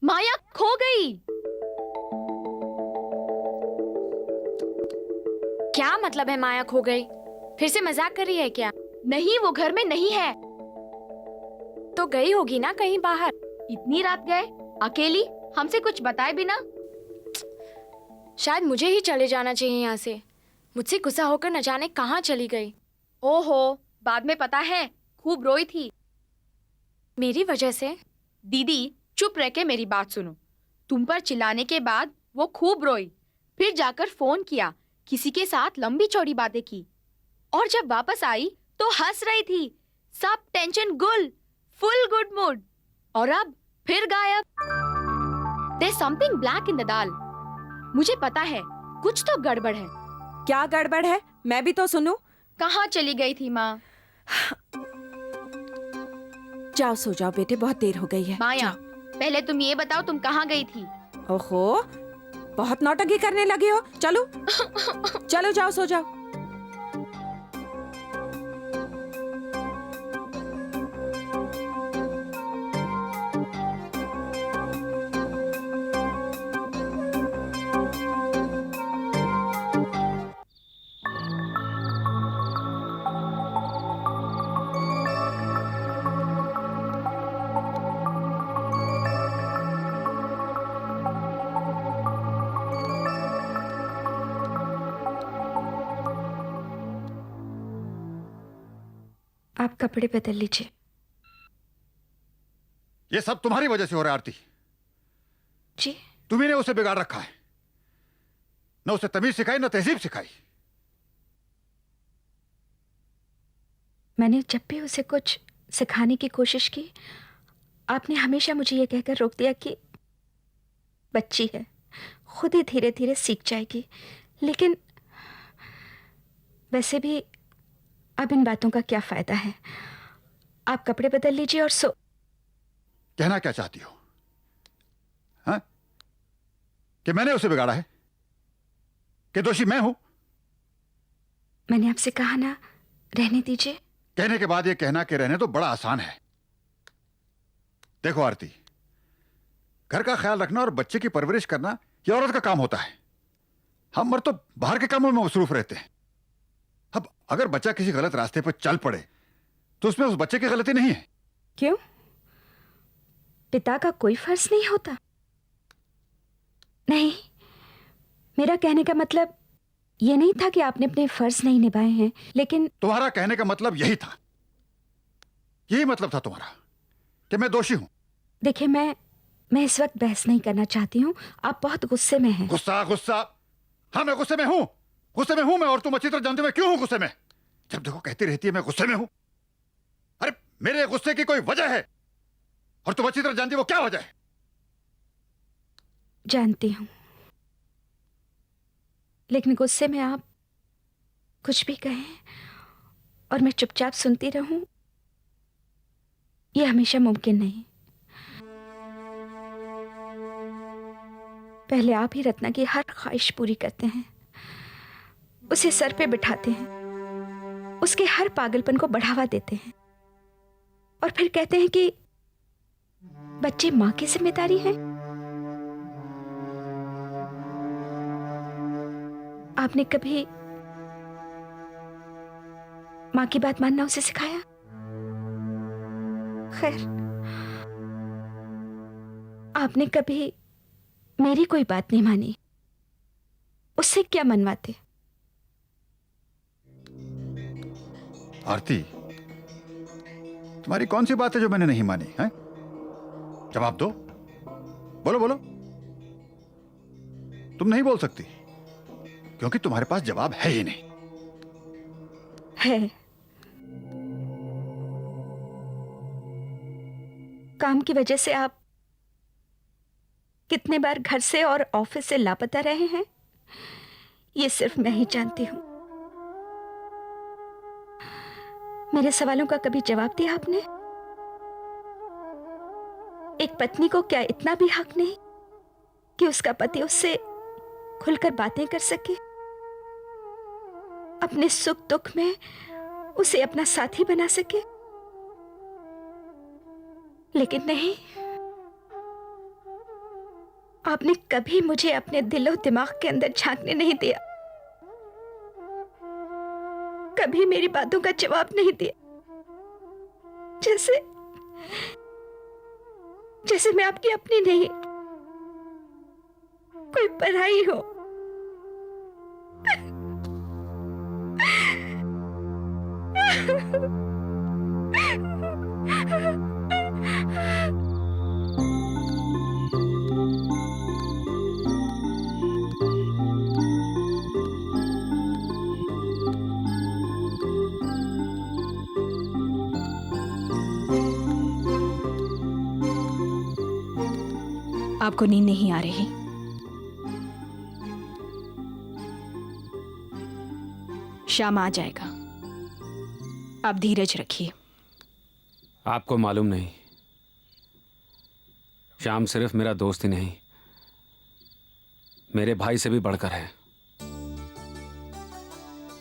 माया खो गई। क्या मतलब है माया खो गई? फिर से मजाक कर रही है क्या? नहीं, वो घर में नहीं है। तो गई होगी ना कहीं बाहर। इतनी रात गए अकेली, हमसे कुछ बताए बिना। शायद मुझे ही चले जाना चाहिए यहाँ से। मुझसे गुस्सा होकर न जाने कहाँ चली गई। ओहो, बाद में पता है खूब रोई थी। मेरी वजह से? दीदी चुप रह के मेरी बात सुनो। तुम पर चिल्लाने के बाद वो खूब रोई, फिर जाकर फोन किया, किसी के साथ लंबी चौड़ी बातें की, और जब वापस आई तो हंस रही थी। सब टेंशन गुल, फुल गुड मूड, और अब फिर गायब। There's something black in the दाल। मुझे पता है कुछ तो गड़बड़ है। क्या गड़बड़ है? मैं भी तो सुनूं। कहाँ चली गई थी माँ? जाओ सो जाओ बेटे, बहुत देर हो गई है। माया, पहले तुम ये बताओ तुम कहाँ गई थी? ओहो, बहुत नौटंकी करने लगे हो। चलो चलो जाओ सो जाओ। आप कपड़े बदल लीजिए। ये सब तुम्हारी वजह से हो रहा है आरती। जी? तुम्ही ने उसे बिगाड़ रखा है। न उसे तमीज सिखाई, न तहजीब सिखाई। मैंने जब भी उसे कुछ सिखाने की कोशिश की, आपने हमेशा मुझे ये कहकर रोक दिया कि बच्ची है, खुद ही धीरे धीरे सीख जाएगी। लेकिन वैसे भी अब इन बातों का क्या फायदा है। आप कपड़े बदल लीजिए और सो। कहना क्या चाहती हो? हाँ? कि मैंने उसे बिगाड़ा है? कि दोषी मैं हूं? मैंने आपसे कहा ना, रहने दीजिए। कहने के बाद ये कहना कि रहने तो बड़ा आसान है। देखो आरती, घर का ख्याल रखना और बच्चे की परवरिश करना ये औरत का काम होता है। हम मर्द तो बाहर के कामों में मसरूफ रहते हैं। अब अगर बच्चा किसी गलत रास्ते पर चल पड़े तो उसमें उस बच्चे की गलती नहीं है। क्यों? पिता का कोई फर्ज नहीं होता? नहीं, मेरा कहने का मतलब ये नहीं था कि आपने अपने फर्ज नहीं निभाए हैं, लेकिन तुम्हारा कहने का मतलब यही था, यही मतलब था तुम्हारा कि मैं दोषी हूं। देखिए, मैं इस वक्त बहस नहीं करना चाहती हूँ। आप बहुत गुस्से में हैं। गुस्सा गुस्सा? हाँ, मैं गुस्से में हूं। गुस्से में हूं मैं, और तुम अच्छी तरह जानती हो मैं क्यों हूं गुस्से में। जब देखो कहती रहती है मैं गुस्से में हूं। अरे मेरे गुस्से की कोई वजह है और तुम अच्छी तरह जानती हो वो क्या वजह है। जानती हूँ, लेकिन गुस्से में आप कुछ भी कहें और मैं चुपचाप सुनती रहूं, यह हमेशा मुमकिन नहीं। पहले आप ही रत्ना की हर ख्वाहिश पूरी करते हैं, उसे सर पे बिठाते हैं, उसके हर पागलपन को बढ़ावा देते हैं, और फिर कहते हैं कि बच्चे मां की जिम्मेदारी है। आपने कभी मां की बात मानना उसे सिखाया? खैर, आपने कभी मेरी कोई बात नहीं मानी, उससे क्या मनवाते? आरती, तुम्हारी कौन सी बात है जो मैंने नहीं मानी है? जवाब दो, बोलो बोलो। तुम नहीं बोल सकती क्योंकि तुम्हारे पास जवाब है ही नहीं। है। काम की वजह से आप कितने बार घर से और ऑफिस से लापता रहे हैं, ये सिर्फ मैं ही जानती हूं। मेरे सवालों का कभी जवाब दिया आपने? एक पत्नी को क्या इतना भी हक नहीं कि उसका पति उससे खुलकर बातें कर सके, अपने सुख दुख में उसे अपना साथी बना सके? लेकिन नहीं, आपने कभी मुझे अपने दिलो दिमाग के अंदर झांकने नहीं दिया, कभी मेरी बातों का जवाब नहीं दिया, जैसे जैसे मैं आपकी अपनी नहीं, कोई पराई हो। आपको नींद नहीं आ रही? शाम आ जाएगा, आप धीरज रखिए। आपको मालूम नहीं, श्याम सिर्फ मेरा दोस्त ही नहीं, मेरे भाई से भी बढ़कर है।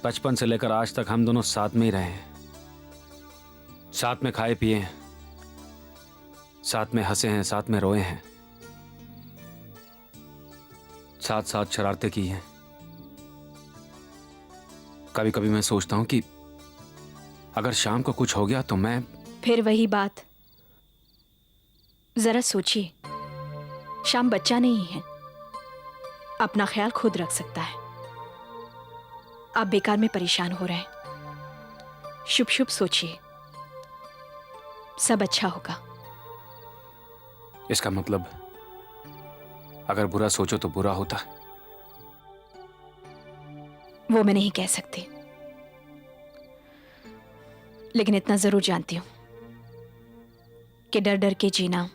बचपन से लेकर आज तक हम दोनों साथ में ही रहे हैं, साथ में खाए पिए हैं, साथ में हंसे हैं, साथ में रोए हैं, साथ साथ शरारतें की हैं। कभी कभी मैं सोचता हूं कि अगर शाम को कुछ हो गया तो मैं। फिर वही बात, जरा सोचिए, शाम बच्चा नहीं है, अपना ख्याल खुद रख सकता है। आप बेकार में परेशान हो रहे हैं। शुभ शुभ सोचिए, सब अच्छा होगा। इसका मतलब अगर बुरा सोचो तो बुरा होता? वो मैं नहीं कह सकती, लेकिन इतना जरूर जानती हूं कि डर डर के जीना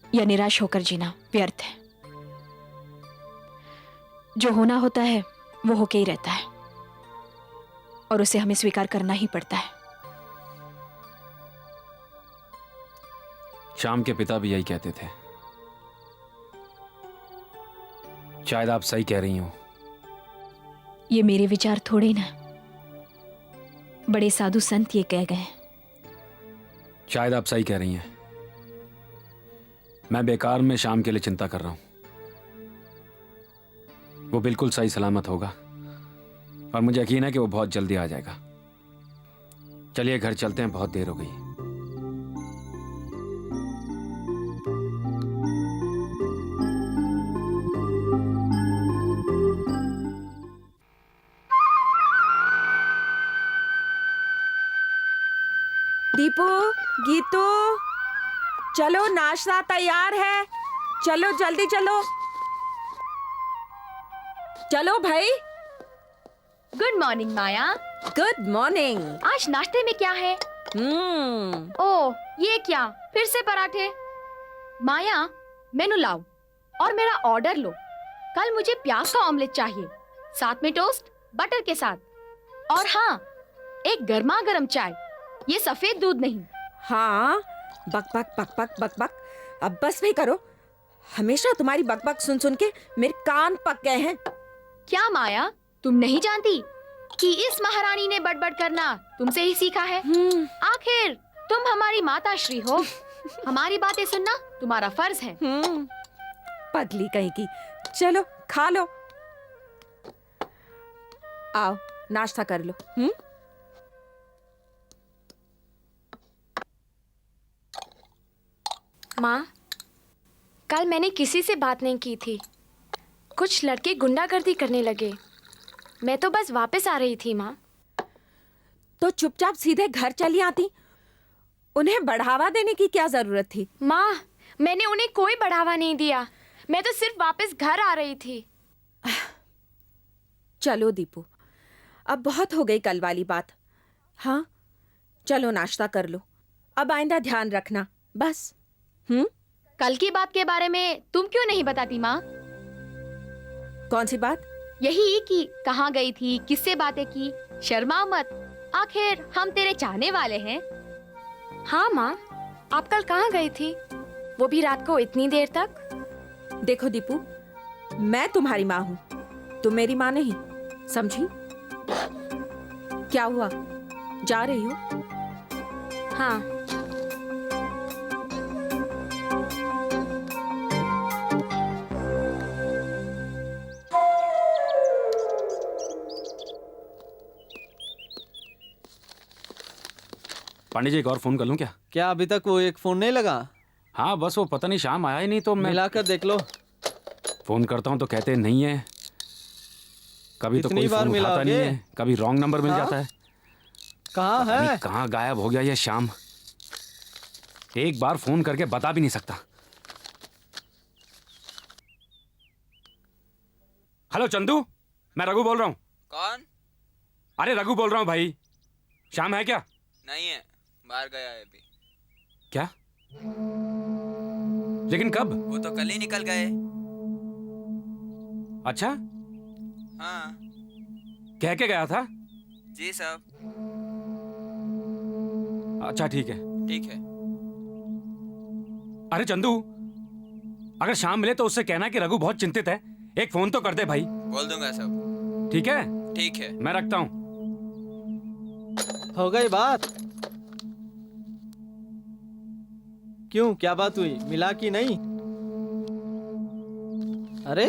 या निराश होकर जीना व्यर्थ है। जो होना होता है वो होके ही रहता है और उसे हमें स्वीकार करना ही पड़ता है। श्याम के पिता भी यही कहते थे। शायद आप सही कह रही हो। ये मेरे विचार थोड़े ना, बड़े साधु संत ये कह गए। शायद आप सही कह रही हैं। मैं बेकार में शाम के लिए चिंता कर रहा हूं। वो बिल्कुल सही सलामत होगा और मुझे यकीन है कि वो बहुत जल्दी आ जाएगा। चलिए घर चलते हैं, बहुत देर हो गई। दीपू, गीतू, चलो नाश्ता तैयार है, चलो जल्दी चलो, चलो भाई। Good morning Maya. Good morning. आज नाश्ते में क्या है? ओह, ये क्या, फिर से पराठे? माया, मेनू लाओ और मेरा ऑर्डर लो। कल मुझे प्याज का ऑमलेट चाहिए, साथ में टोस्ट बटर के साथ, और हाँ, एक गर्मा गर्म चाय, ये सफेद दूध नहीं। हाँ, बक बक बक बक बक बक, अब बस भी करो। हमेशा तुम्हारी बक बक सुन सुन के मेरे कान पक गए हैं। क्या माया, तुम नहीं जानती कि इस महारानी ने बड़बड़ करना तुमसे ही सीखा है? आखिर तुम हमारी माता श्री हो, हमारी बातें सुनना तुम्हारा फर्ज है। पगली कहीं की। चलो खा लो, आओ नाश्ता कर लो। माँ, कल मैंने किसी से बात नहीं की थी। कुछ लड़के गुंडागर्दी करने लगे। मैं तो बस वापस आ रही थी माँ। तो चुपचाप सीधे घर चली आती, उन्हें बढ़ावा देने की क्या जरूरत थी? माँ, मैंने उन्हें कोई बढ़ावा नहीं दिया, मैं तो सिर्फ वापस घर आ रही थी। चलो दीपू, अब बहुत हो गई कल वाली बात। हाँ, चलो नाश्ता कर लो, अब आइंदा ध्यान रखना बस। कल की बात के बारे में तुम क्यों नहीं बताती माँ? कौन सी बात? यही कि कहाँ गई थी, किससे बातें की। शर्मा मत, आखिर हम तेरे चाहने वाले हैं। हाँ माँ, आप कल कहाँ गई थी, वो भी रात को इतनी देर तक? देखो दीपू, मैं तुम्हारी माँ हूँ, तुम मेरी माँ नहीं, समझी? क्या हुआ, जा रही हो? पांडे जी एक और फोन कर लूं क्या? क्या अभी तक वो एक फोन नहीं लगा? हाँ बस वो पता नहीं शाम आया ही नहीं तो मैं मिलाकर देख लो। फोन करता हूँ तो कहते नहीं है, कभी तो कितनी कोई बार फोन उठाता नहीं मिलाओगे? है, कभी रॉन्ग नंबर मिल हाँ? जाता है। कहाँ पता नहीं है? कहाँ गायब हो गया ये शाम, एक बार फोन करके बता भी नहीं सकता। हेलो चंदू, मैं रघु बोल रहा हूँ। कौन? अरे रघु बोल रहा हूँ भाई, शाम है क्या? नहीं है, बाहर गया है अभी। क्या? लेकिन कब? वो तो कल ही निकल गए। अच्छा, हाँ कह के गया था? जी साहब। अच्छा ठीक है। ठीक है। अरे चंदू, अगर शाम मिले तो उससे कहना कि रघु बहुत चिंतित है, एक फोन तो कर दे भाई। बोल दूंगा साहब। ठीक है, ठीक है। मैं रखता हूँ। हो गई बात? क्यों, क्या बात हुई? मिला कि नहीं? अरे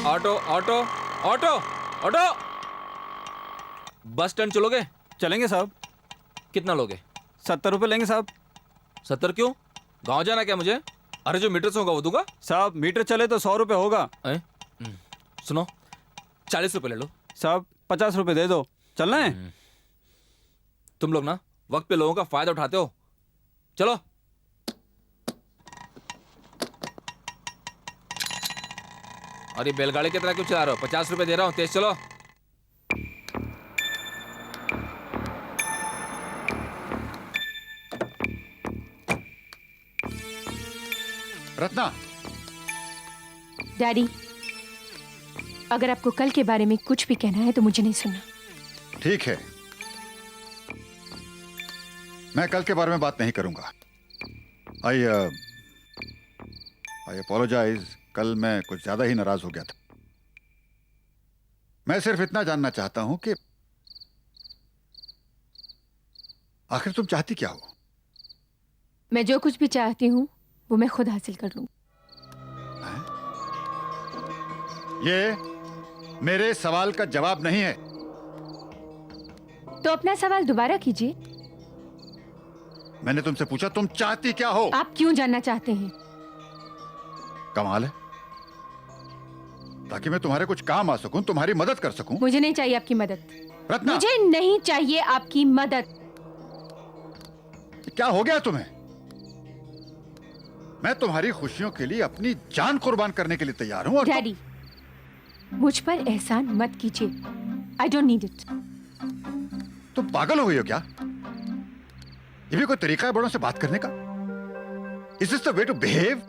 auto auto auto auto, bus stand चलोगे? चलेंगे साहब। कितना लोगे? 70 रुपये लेंगे साहब। 70 क्यों? गांव जाना क्या मुझे? अरे जो मीटर से होगा वो दूंगा। साहब मीटर चले तो 100 रुपये होगा। सुनो, 40 रुपये ले लो। साहब 50 रुपये दे दो, चलना है? तुम लोग ना वक्त पे लोगों का फायदा उठाते हो। चलो। और ये बैलगाड़ी की तरह क्यों चला रहे हो? 50 रुपये दे रहा हूँ, तेज चलो। रत्ना, डैडी, अगर आपको कल के बारे में कुछ भी कहना है तो मुझे नहीं सुनना। ठीक है, मैं कल के बारे में बात नहीं करूंगा। आई अपोलोजाइज, कल मैं कुछ ज्यादा ही नाराज हो गया था। मैं सिर्फ इतना जानना चाहता हूं कि आखिर तुम चाहती क्या हो? मैं जो कुछ भी चाहती हूँ वो मैं खुद हासिल कर लूँ। ये मेरे सवाल का जवाब नहीं है। तो अपना सवाल दोबारा कीजिए। मैंने तुमसे पूछा तुम चाहती क्या हो? आप क्यों जानना चाहते हैं? कमाल है, ताकि मैं तुम्हारे कुछ काम आ सकूं, तुम्हारी मदद कर सकूं। मुझे नहीं चाहिए आपकी मदद। रत्ना, मुझे नहीं चाहिए आपकी मदद। क्या हो गया तुम्हें? मैं तुम्हारी खुशियों के लिए अपनी जान कुर्बान करने के लिए तैयार हूं। और डैडी, मुझ पर एहसान मत कीजिए। I don't need it. तुम पागल हो गई हो क्या? ये भी कोई तरीका है बड़ों से बात करने का? Is this the way to behave?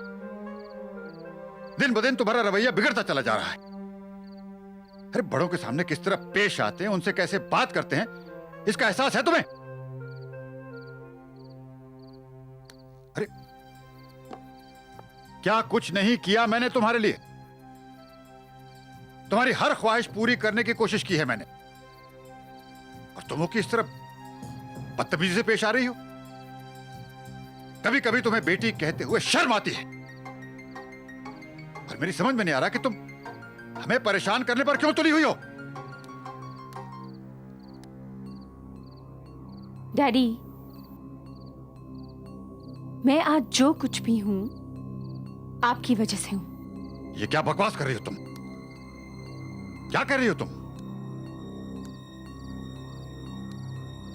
दिन ब दिन तुम्हारा रवैया बिगड़ता चला जा रहा है। अरे बड़ों के सामने किस तरह पेश आते हैं, उनसे कैसे बात करते हैं, इसका एहसास है तुम्हें? अरे क्या कुछ नहीं किया मैंने तुम्हारे लिए? तुम्हारी हर ख्वाहिश पूरी करने की कोशिश की है मैंने, और तुम हो कि इस तरह बदतमीजी से पेश आ रही हो। कभी कभी तुम्हें बेटी कहते हुए शर्म आती है, और मेरी समझ में नहीं आ रहा कि तुम हमें परेशान करने पर क्यों तुली हुई हो। डैडी, मैं आज जो कुछ भी हूं आपकी वजह से हूं। ये क्या बकवास कर रही हो तुम? क्या कर रही हो तुम?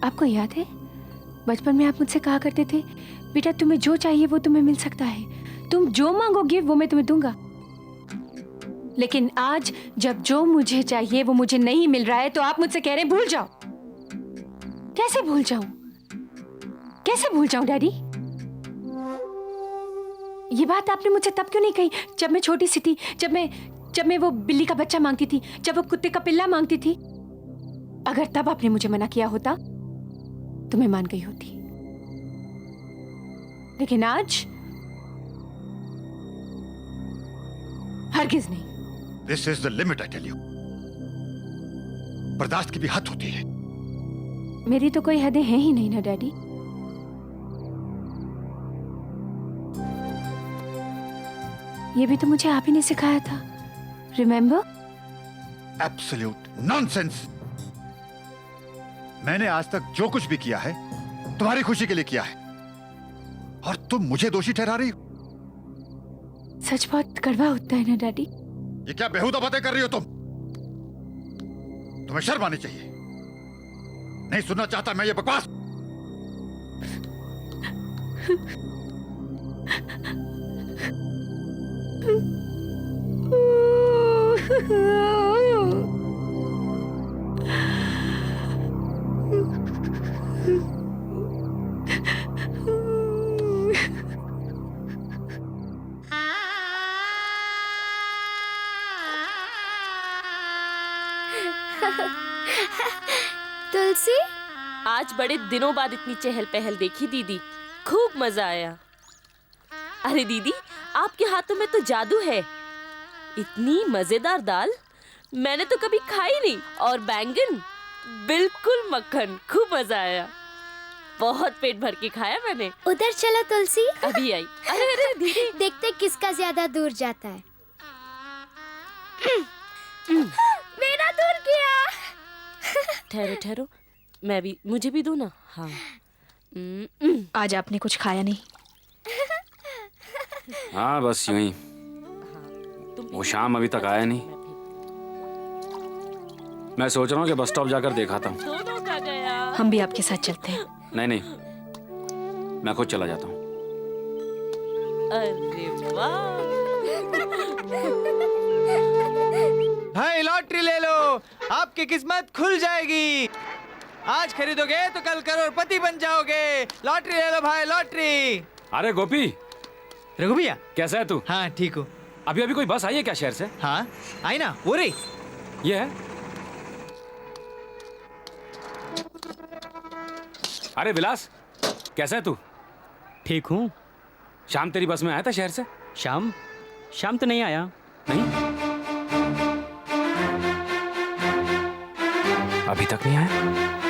आपको याद है बचपन में आप मुझसे कहा करते थे, बेटा तुम्हें जो चाहिए वो तुम्हें मिल सकता है, तुम जो मांगोगे वो मैं तुम्हें दूंगा। लेकिन आज जब जो मुझे चाहिए वो मुझे नहीं मिल रहा है तो आप मुझसे कह रहे हैं भूल जाओ। कैसे भूल जाऊं? कैसे भूल जाऊं डैडी? ये बात आपने मुझसे तब क्यों नहीं कही जब मैं छोटी सी थी, जब मैं वो बिल्ली का बच्चा मांगती थी, जब वो कुत्ते का पिल्ला मांगती थी? अगर तब आपने मुझे मना किया होता तो मैं मान गई होती, लेकिन आज हरगिज नहीं। This is the limit, I tell you. बर्दाश्त की भी हद होती है। मेरी तो कोई हदें हैं ही नहीं ना डैडी। ये भी तो मुझे आप ही ने सिखाया था, रिमेम्बर? Absolute nonsense. मैंने आज तक जो कुछ भी किया है तुम्हारी खुशी के लिए किया है, और तुम मुझे दोषी ठहरा रही हो। सच बहुत कड़वा होता है ना डैडी। ये क्या बेहुदा बातें कर रही हो तुम? तुम्हें शर्म आनी चाहिए। नहीं सुनना चाहता मैं ये बकवास। तुलसी, आज बड़े दिनों बाद इतनी चहल पहल देखी दीदी, खूब मजा आया। अरे दीदी, आपके हाथों में तो जादू है। इतनी मजेदार दाल मैंने तो कभी खाई नहीं, और बैंगन बिल्कुल मक्खन, खूब मजा आया। बहुत पेट भर के खाया मैंने। उधर चलो तुलसी। अभी आई। अरे अरे दीदी, देखते किसका ज्यादा दूर जाता है। मेरा दूर गया। ठहरो ठहरो, मुझे भी दो ना। हाँ। आज आपने कुछ खाया नहीं? हाँ बस यूं ही। वो शाम अभी तक आया नहीं। मैं सोच रहा हूँ कि बस स्टॉप जाकर देखा था। दोनों का गया। हम भी आपके साथ चलते हैं। नहीं नहीं, मैं खुद चला जाता हूँ। अरे वाह, भाई लॉटरी ले लो, आपकी किस्मत खुल जाएगी। आज खरीदोगे तो कल करोड़पति बन जाओगे। लॉटरी ले लो भाई, लॉटरी। अरे गोपी, रघु भैया कैसा है तू? हाँ ठीक हूँ। अभी अभी कोई बस आई है क्या शहर से? हाँ आई ना, वो रही। ये है। अरे विलास, कैसा है तू? ठीक हूँ। शाम तेरी बस में आया था शहर से? शाम तो नहीं आया। नहीं, अभी तक नहीं आया।